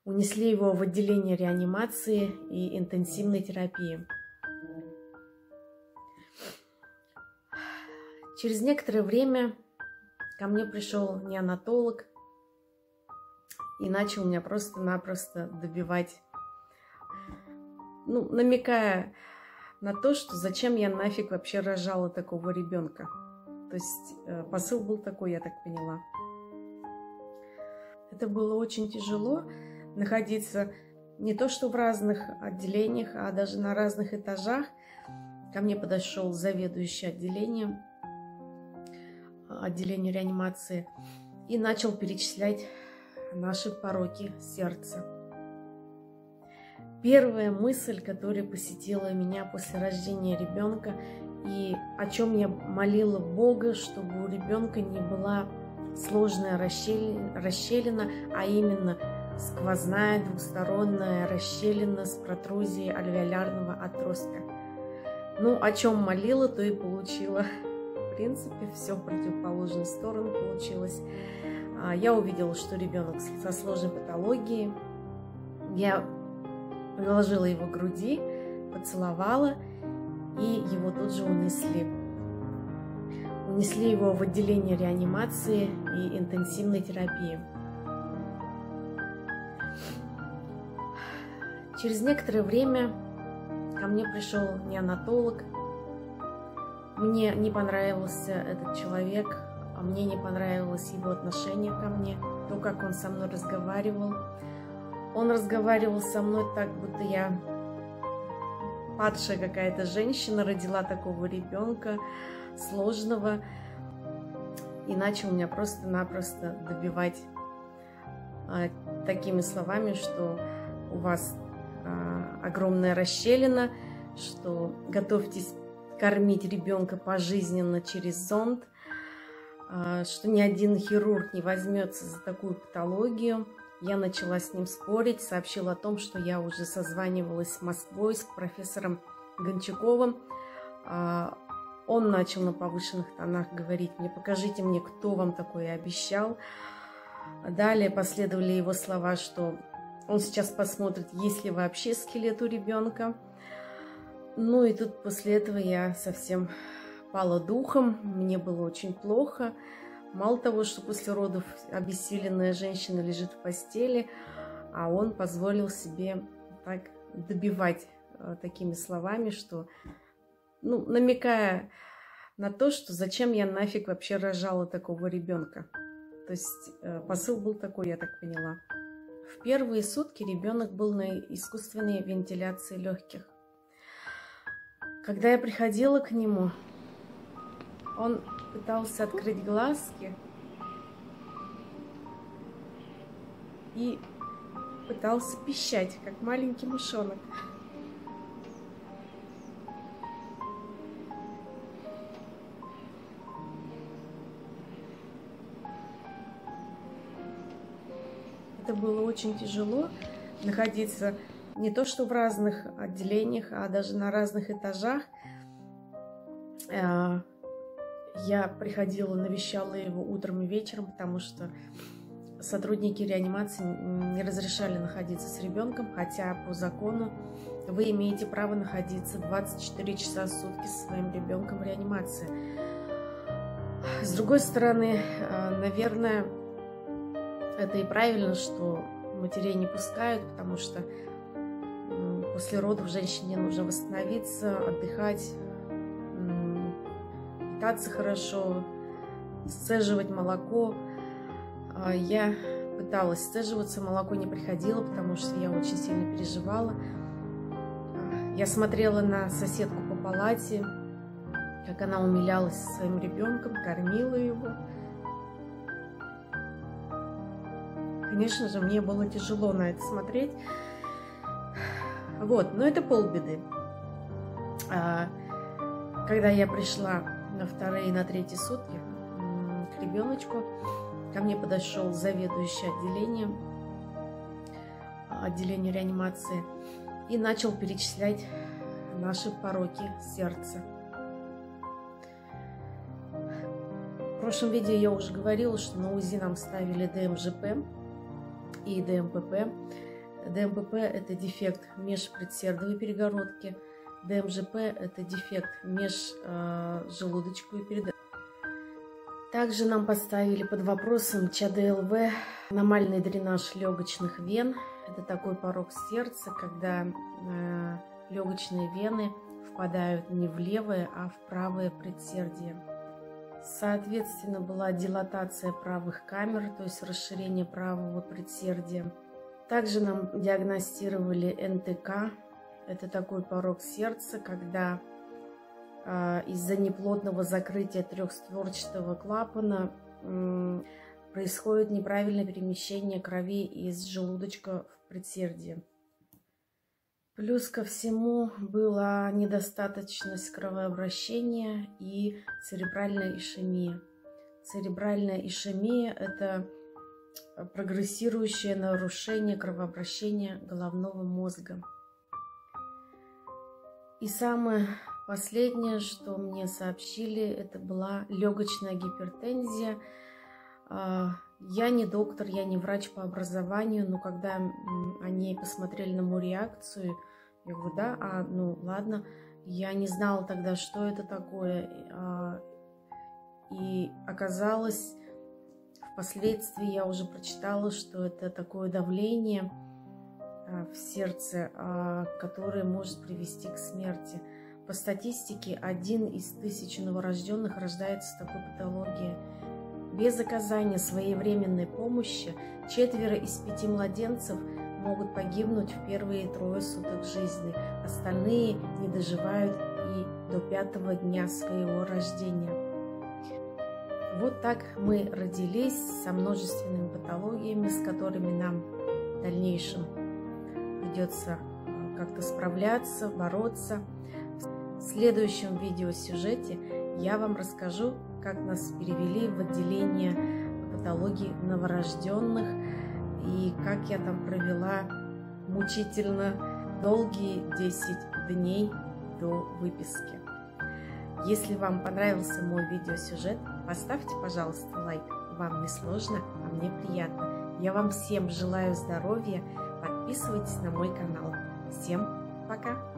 Унесли его в отделение реанимации и интенсивной терапии. Через некоторое время ко мне пришел неонатолог и начал меня просто-напросто добивать, намекая на то, что зачем я нафиг вообще рожала такого ребенка. То есть посыл был такой, я так поняла. Это было очень тяжело находиться не то что в разных отделениях, а даже на разных этажах. Ко мне подошел заведующий отделения реанимации и начал перечислять наши пороки сердца. Первая мысль, которая посетила меня после рождения ребенка, и о чем я молила Бога, чтобы у ребенка не была сложная расщелина, а именно сквозная двусторонняя расщелина с протрузией альвеолярного отростка. О чем молила, то и получила. В принципе, все в противоположную сторону получилось. Я увидела, что ребенок со сложной патологией. Я приложила его к груди, поцеловала, и его тут же унесли. Унесли его в отделение реанимации и интенсивной терапии. Через некоторое время ко мне пришел неонатолог. Мне не понравился этот человек, а мне не понравилось его отношение ко мне, то, как он со мной разговаривал. Он разговаривал со мной так, будто я падшая какая-то женщина, родила такого ребенка сложного, и начал меня просто-напросто добивать такими словами, что у вас огромная расщелина, что готовьтесь кормить ребенка пожизненно через зонд, что ни один хирург не возьмется за такую патологию. Я начала с ним спорить, сообщила о том, что я уже созванивалась с Москвой, с профессором Гончаковым. Он начал на повышенных тонах говорить мне: покажите мне, кто вам такое обещал. Далее последовали его слова, что он сейчас посмотрит, есть ли вообще скелет у ребенка. И тут после этого я совсем пала духом, мне было очень плохо. Мало того, что после родов обессиленная женщина лежит в постели, а он позволил себе так добивать такими словами, что, намекая на то, что зачем я нафиг вообще рожала такого ребенка. То есть посыл был такой, я так поняла. В первые сутки ребенок был на искусственной вентиляции легких. Когда я приходила к нему, он пытался открыть глазки и пытался пищать, как маленький мышонок. Это было очень тяжело находиться не то что в разных отделениях, а даже на разных этажах. Я приходила, навещала его утром и вечером, потому что сотрудники реанимации не разрешали находиться с ребенком, хотя по закону вы имеете право находиться 24 часа в сутки со своим ребенком в реанимации. С другой стороны, наверное, это и правильно, что матерей не пускают, потому что после родов женщине нужно восстановиться, отдыхать, питаться хорошо, сцеживать молоко. Я пыталась сцеживаться, молоко не приходило, потому что я очень сильно переживала. Я смотрела на соседку по палате, как она умилялась своим ребенком, кормила его. Конечно же, мне было тяжело на это смотреть. Но это полбеды. Когда я пришла на вторые и на третьи сутки к ребеночку, ко мне подошел заведующий отделение реанимации и начал перечислять наши пороки сердца. прошлом видео я уже говорила, что на УЗИ нам ставили ДМЖП и ДМПП. ДМПП – это дефект межпредсердовой перегородки, ДМЖП – это дефект межжелудочковой перегородки. Также нам поставили под вопросом ЧАДЛВ, аномальный дренаж легочных вен. Это такой порог сердца, когда легочные вены впадают не в левое, а в правое предсердие. Соответственно, была дилатация правых камер, то есть расширение правого предсердия. Также нам диагностировали НТК. Это такой порог сердца, когда из-за неплотного закрытия трехстворчатого клапана происходит неправильное перемещение крови из желудочка в предсердие. Плюс ко всему была недостаточность кровообращения и церебральная ишемия. Церебральная ишемия – это прогрессирующее нарушение кровообращения головного мозга. И самое последнее, что мне сообщили, это была легочная гипертензия. Я не доктор, я не врач по образованию, но когда они посмотрели на мою реакцию, я говорю, да, ну ладно, я не знала тогда, что это такое. И оказалось, впоследствии я уже прочитала, что это такое давление в сердце, которое может привести к смерти. По статистике, 1 из 1000 новорожденных рождается с такой патологией. Без оказания своевременной помощи 4 из 5 младенцев могут погибнуть в первые 3 суток жизни. Остальные не доживают и до 5-го дня своего рождения. Вот так мы родились со множественными патологиями, с которыми нам в дальнейшем придется как-то справляться, бороться. В следующем видеосюжете я вам расскажу, как нас перевели в отделение патологии новорожденных и как я там провела мучительно долгие 10 дней до выписки. Если вам понравился мой видеосюжет, поставьте, пожалуйста, лайк. Вам не сложно, а мне приятно. Я вам всем желаю здоровья. Подписывайтесь на мой канал. Всем пока!